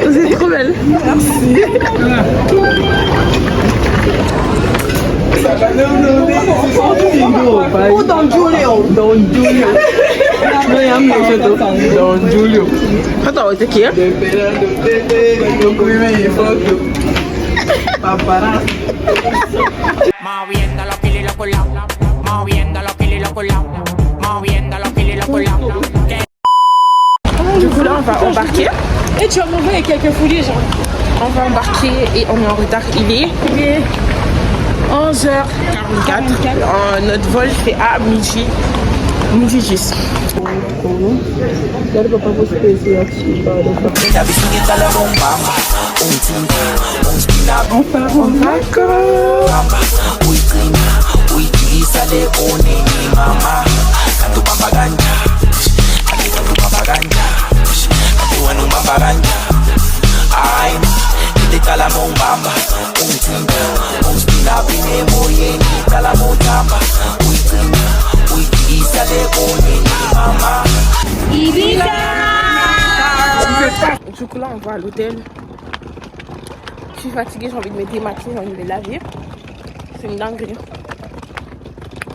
Vous êtes trop belle. Merci. Oh, Don Julio. Don Julio. Don Julio. Attends, c'est qui? Moviendo los kilos culados, moviendo los kilos culados, moviendo los kilos culados. Du coup là on va embarquer. Et tu vas m'envoyer avec quelques fouilles genre. On va embarquer et on est en retard. Il est 11h44. Notre vol fait à midi 10. On part en vacances. Du coup là on va à l'hôtel. Je suis fatiguée, j'ai envie de me démaquiller, j'ai envie de me laver. C'est une dinguerie.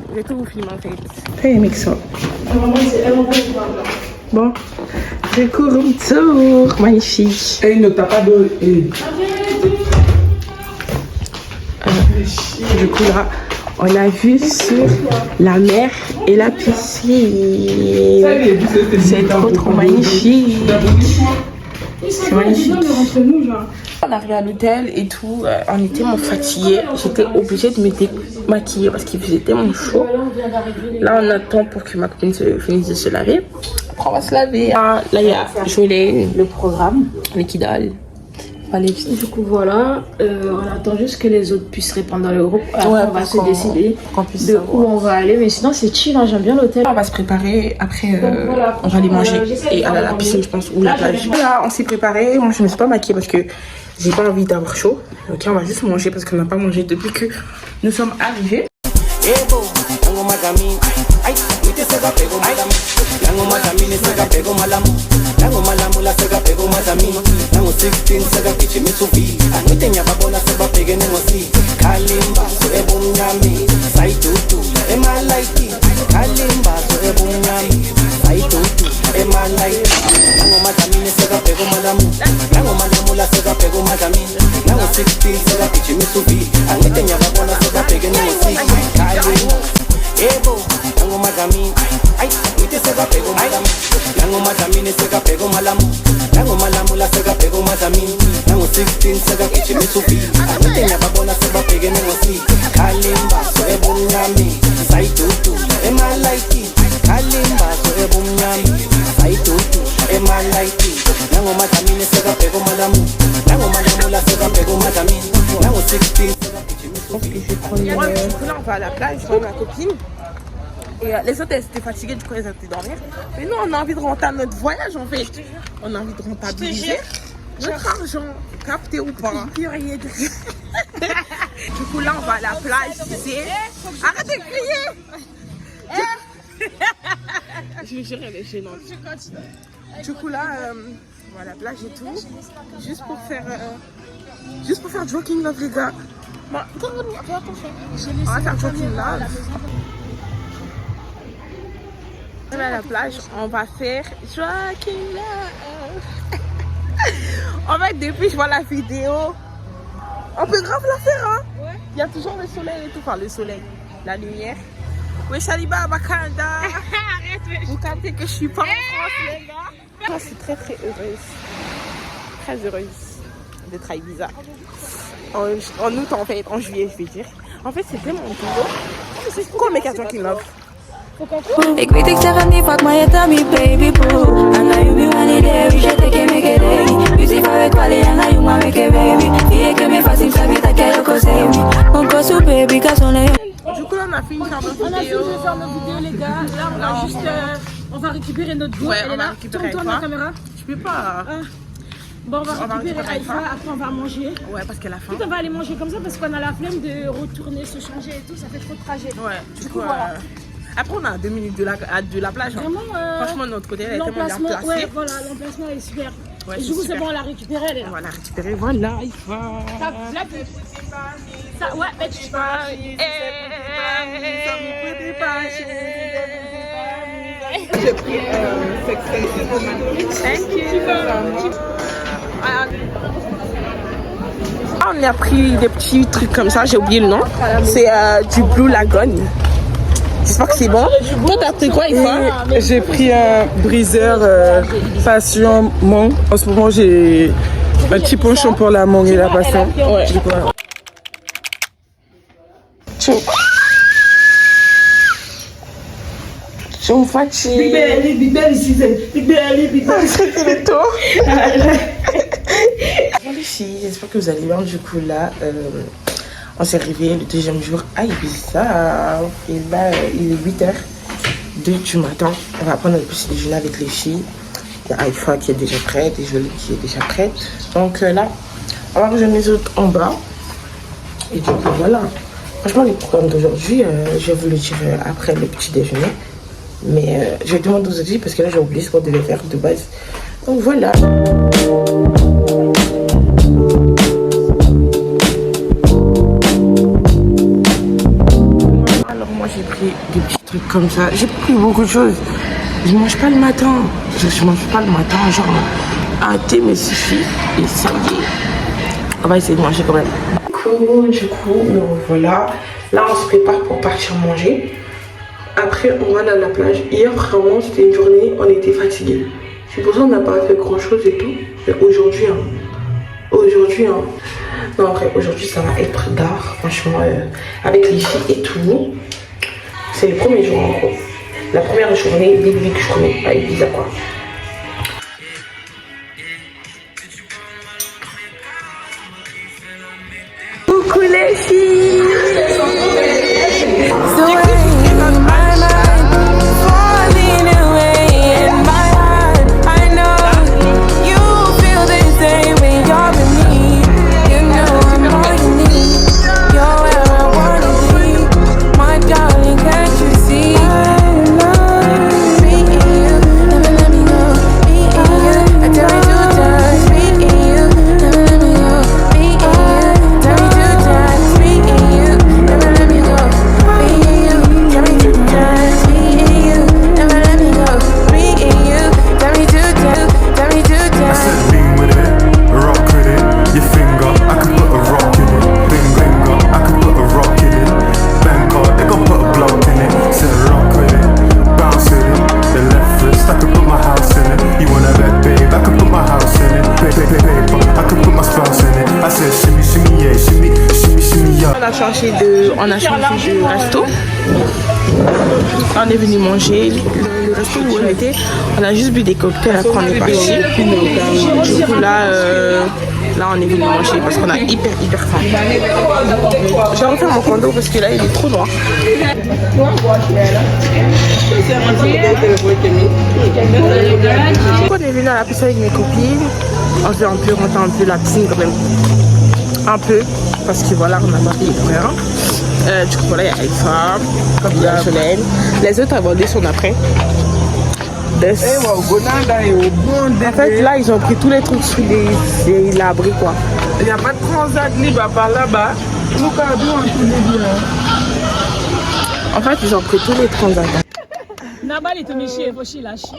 Je vais tout vous filmer en fait. Hey Mixo. Bon, je cours un tour, magnifique. Et ne t'as pas de... Du coup là, on a vu sur la mer et la piscine. C'est trop magnifique. C'est magnifique. On arrive à l'hôtel et tout, on était tellement fatigués. J'étais obligée de me démaquiller parce qu'il faisait tellement chaud. Là on attend pour que ma copine finisse de se laver. Après on va se laver. Là il y a Jolene, le programme, l'équidale. Du coup voilà, on attend juste que les autres puissent répondre dans le groupe. Après, on va se décider de où on va aller. Mais sinon c'est chill, hein, j'aime bien l'hôtel. On va se préparer, après voilà, on va aller manger et aller à la piscine je pense ou la plage. Voilà, on s'est préparé, moi je me suis pas maquillée parce que j'ai pas envie d'avoir chaud. Ok, on va juste manger parce qu'on n'a pas mangé depuis que nous sommes arrivés. Moi, du coup, là, on va à la plage, je vois ma copine. Et les autres, elles étaient fatiguées, du coup, elles étaient dormir. Mais nous, on a envie de rentrer notre voyage, en fait. On a envie de rentabiliser notre argent, capté ou pas. Du coup, là, on va à la plage, tu sais. Arrêtez de crier! Je vais gérer les gênantes. Du coup, là, on va à la plage et tout. Juste pour faire jogging love, les gars. Bon, on va faire jogging love. On va à la plage, on va faire jogging love. En fait, depuis je vois la vidéo, on peut grave la faire, hein. Ouais. Il y a toujours le soleil et tout, enfin le soleil, la lumière. Oui, Shaliba, Bakanda. Arrête, vous captez que je suis pas en France, les gars. Moi, je suis très heureuse d'être à Ibiza. En août, en fait, en juillet, je vais dire. En fait, c'était mon boulot. C'est quoi mes 4 qui love? Ik weet ik zeg het niet vaak, maar je tell me baby boo. I know you be wanting every que baby. Dije que me fácil, sabía que lo conseguí. Un coso baby, caso le. Du coup là on a fini de faire nos vidéos. On a fini de faire nos vidéos les gars. Là on va juste on va récupérer notre go. Ouais, Elle on est va là. récupérer Tourne-toi Haïfa. la caméra. Je peux pas. Bon on va récupérer Haïfa. Après on va manger. Ouais parce qu'elle a faim. On va aller manger comme ça parce qu'on a la flemme de retourner, se changer et tout. Ça fait trop de trajet. Ouais. Du coup voilà. Après on a 2 minutes de la plage. Hein. Vraiment, franchement de notre côté elle est tellement bien placée. Ouais voilà, l'emplacement est super. Ouais, et du coup c'est bon, on l'a récupéré, elle est là. On va la récupérer, voilà, il faut. Ça, ouais, mais tu vas. J'ai pris Thank you. On a pris des petits trucs comme ça, j'ai oublié le nom. C'est du Blue Lagoon. J'espère que c'est bon. Toi, t'as pris quoi, Ifa? J'ai pris un briseur passion mangue. En ce moment, j'ai un petit penchant pour la mangue et la passion. Ouais. Du coup, voilà. Ciao, Fachi. Big Belly season. Big Belly. C'est le tour. Bonjour les filles, j'espère que vous allez bien. Du coup, là, on s'est réveillé le deuxième jour à Ibiza. Et là, il est 8h02 du matin. On va prendre notre petit déjeuner avec les filles. Il y a Haïfa qui est déjà prête et Jolie qui est déjà prête. Donc là, on va rejoindre les autres en bas. Et du coup, voilà. Franchement, les programmes d'aujourd'hui, je vais vous le dire après le petit déjeuner. Mais je vais demander aux autres parce que là, j'ai oublié ce qu'on devait faire de base. Donc voilà. Alors moi j'ai pris des petits trucs comme ça. J'ai pris beaucoup de choses. Je mange pas le matin. Je mange pas le matin. Genre un thé me suffit. Et ça y est. On va essayer de manger quand même. Du coup, nous voilà. Là on se prépare pour partir manger. Après on va aller à la plage. Hier vraiment c'était une journée, on était fatigués. C'est pour ça qu'on n'a pas fait grand chose et tout. Mais aujourd'hui, non, après, aujourd'hui, ça va être d'art, franchement, avec les filles et tout. C'est le premier jour, en gros. La première journée, dès que je connais à Ibiza, quoi. Coucou les filles! On a changé de resto. On est venu manger. Le resto où on était, on a juste bu des cocktails après on est parti. Du coup là, on est venu manger parce qu'on a hyper faim. Je vais refaire mon condo parce que là il est trop noir. On est venu à la piscine avec mes copines. On s'est un peu rentré un peu la piscine quand même. Un peu, parce que voilà, on a pas payé pour rien. Du coup, voilà, il y a Haïfa, il y a Solène. Les autres abordés sont après. En fait, là, ils ont pris tous les trucs sous les abris, quoi. Il n'y a pas de transat libre par là-bas. En fait, ils ont pris tous les transats. Nabal est méché, faut chier lâcher.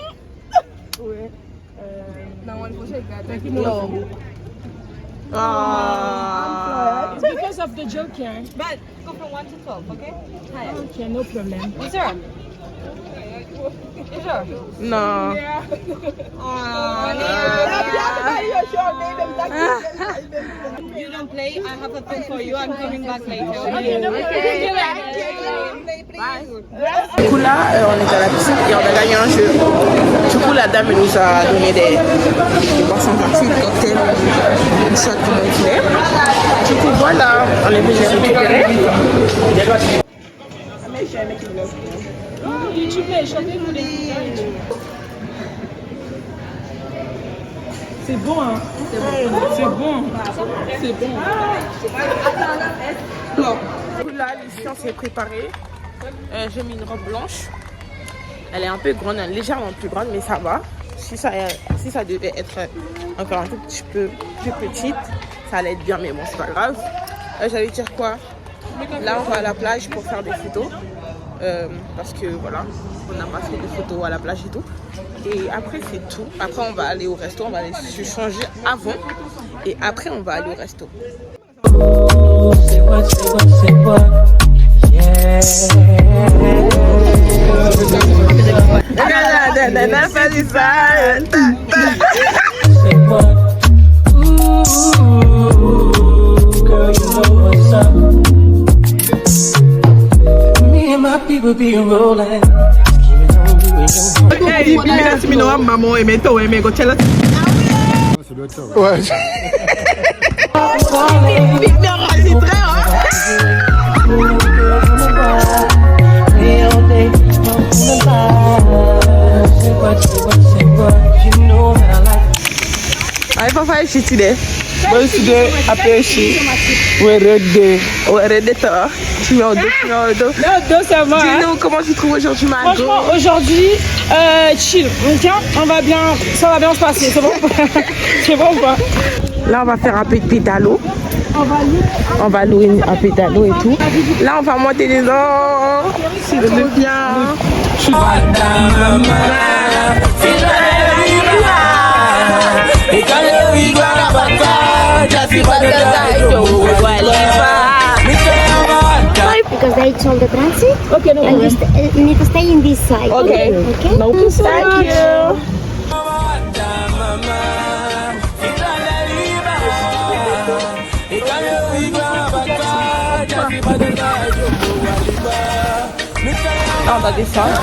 It's because of the Joker. But go from 1 to 12, okay? Okay, no problem. You sure? You sure? No. You don't play. I have a thing for you. I'm coming back later. Okay, no problem. Du coup là, on est à la piscine et on a gagné un jeu. Du coup la dame elle nous a donné des boissons gratuites, des cocktails, une shot comme on voulait. Du coup voilà, on est venu récupérer. C'est bon, hein? C'est bon. C'est bon. Bon. Là, ici on s'est préparé. J'ai mis une robe blanche. Elle est un peu grande, légèrement plus grande, mais ça va. Si ça devait être encore un tout petit peu plus petite, ça allait être bien, mais bon, c'est pas grave. J'allais dire quoi? Là, on va à la plage pour faire des photos. Parce que voilà, on n'a pas fait de photos à la plage et tout. Et après, c'est tout. Après, on va aller au resto. On va aller se changer avant. Et après, on va aller au resto. Ouais. Aí papai esse today. But today, I pay she. We're ready. Ouais, Reddita. Tu mets au dos, tu mets au dos. Le dos, ça va. Dis-nous comment tu trouves aujourd'hui Margot. Franchement, aujourd'hui, chill. Ok, ça va bien se passer. C'est bon? C'est bon ou pas? Là, on va faire un peu de pédalo. On va louer un pédalo et tout. Là, on va monter les ans. C'est trop bien. Because they told the transit. Ok, no And you need to stay in this side. Okay. Okay. No, thank you. On va descendre.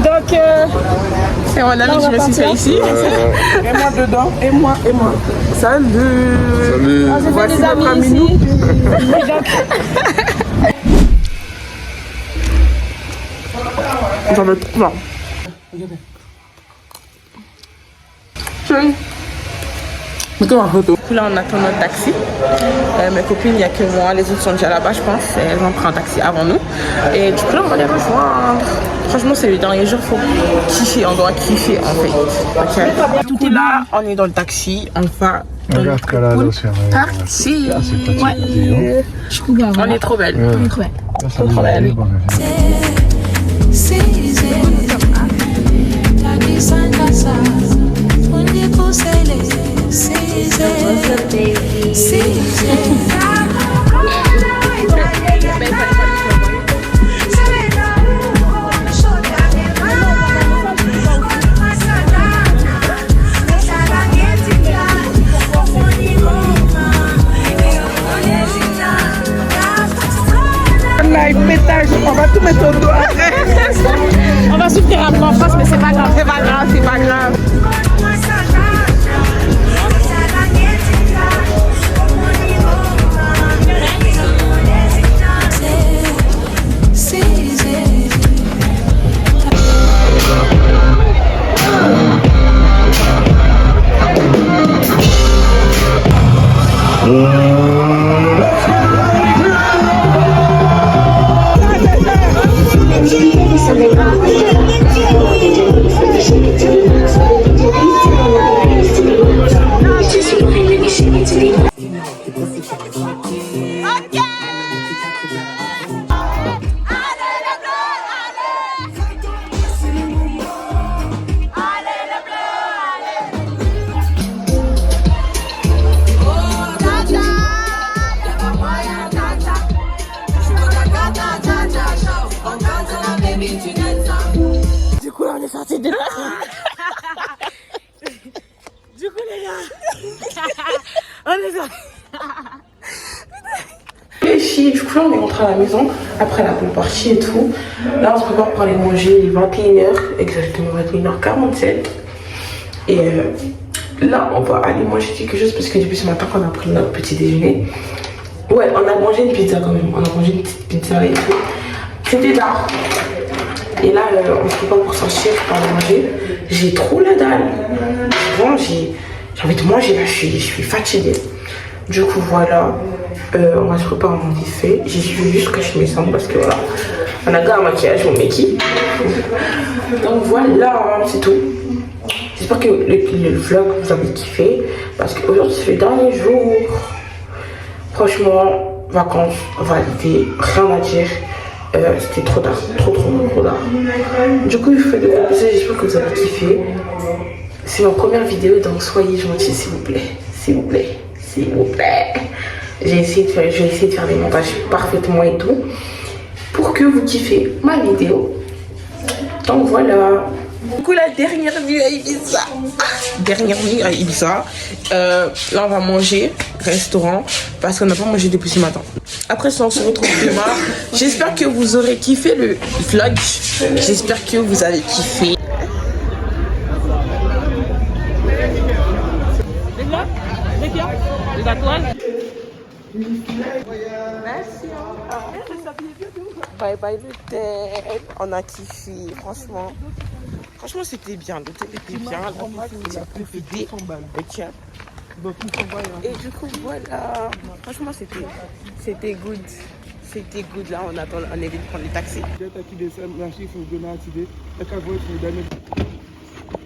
Donc, C'est mon ami qui me suis fait ici. Et moi dedans, et moi. Salut. voici notre ami ici. J'en veux trop. Non. Chérie. Mais comment photo? Là, on attend notre taxi. Mes copines, il n'y a que moi. Les autres sont déjà là-bas, je pense. Elles ont pris un taxi avant nous. Et du coup, là, on va les rejoindre. Franchement, c'est les derniers jours. Il faut kiffer. On doit kiffer, en fait. Ok. Du coup, là, on est dans le taxi. On va dans le taxi. Ouais. On est trop belle. On est trop belle. Trop belle. On va tout mettre au doigt. On va souffrir un peu en France, mais c'est pas grave. C'est pas grave, c'est pas grave. rentre à la maison après la pool party et tout. Là on se prépare pour aller manger, il est 21h, exactement 21h47. Et là on va aller manger quelque chose parce que depuis ce matin qu'on a pris notre petit déjeuner. Ouais, on a mangé une pizza quand même, on a mangé une petite pizza et tout. C'était tard. Et là on se prépare pour sortir, pour aller manger. J'ai trop la dalle. Bon, j'ai envie de manger là, je suis fatiguée. Du coup voilà, on va se préparer en vite fait. J'ai juste caché mes cendres parce que voilà, on a gardé un maquillage, mon Mickey. Donc voilà, c'est tout. J'espère que le vlog vous avez kiffé parce qu'aujourd'hui c'est le dernier jour. Franchement, vacances validées, rien à dire. C'était trop tard, trop tard. Du coup, je vous fais de gros bisous, j'espère que vous avez kiffé. C'est ma première vidéo, donc soyez gentils s'il vous plaît. S'il vous plaît. Je vais essayer de faire des montages parfaitement et tout pour que vous kiffez ma vidéo. Donc voilà. Du coup, la dernière nuit à Ibiza. Là, on va manger restaurant parce qu'on n'a pas mangé depuis ce matin. Après ça, on se retrouve demain. J'espère que vous aurez kiffé le vlog. J'espère que vous avez kiffé. Merci. Bye bye l'hôtel. On a kiffé, franchement. Franchement, c'était bien. L'hôtel était bien. La profité. Et du coup, voilà. Franchement, c'était good. C'était good. Là, on attend, on est venu prendre les taxis.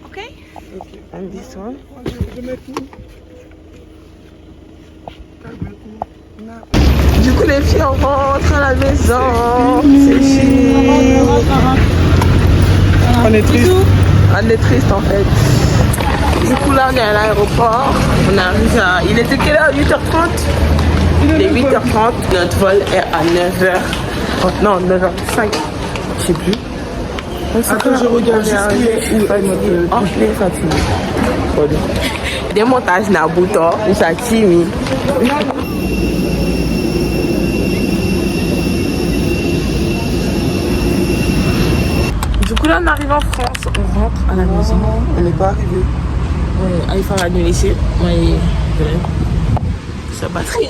Ok. And this one. Du coup, les filles, on rentre à la maison. C'est fini. On est triste. On est triste en fait. Du coup, là, on est à l'aéroport. On arrive à. Il était quelle heure? 8h30. Il est 8h30. Notre vol est à 9h. Non, 9h05. Je sais plus. Attends, je regarde juste les fatigués. Des montages Nabuto, ou Satimi. Du coup, là, on arrive en France. On rentre à la maison. On n'est pas arrivé. Ouais, il faut la nuit ici. Ouais, ça batterie.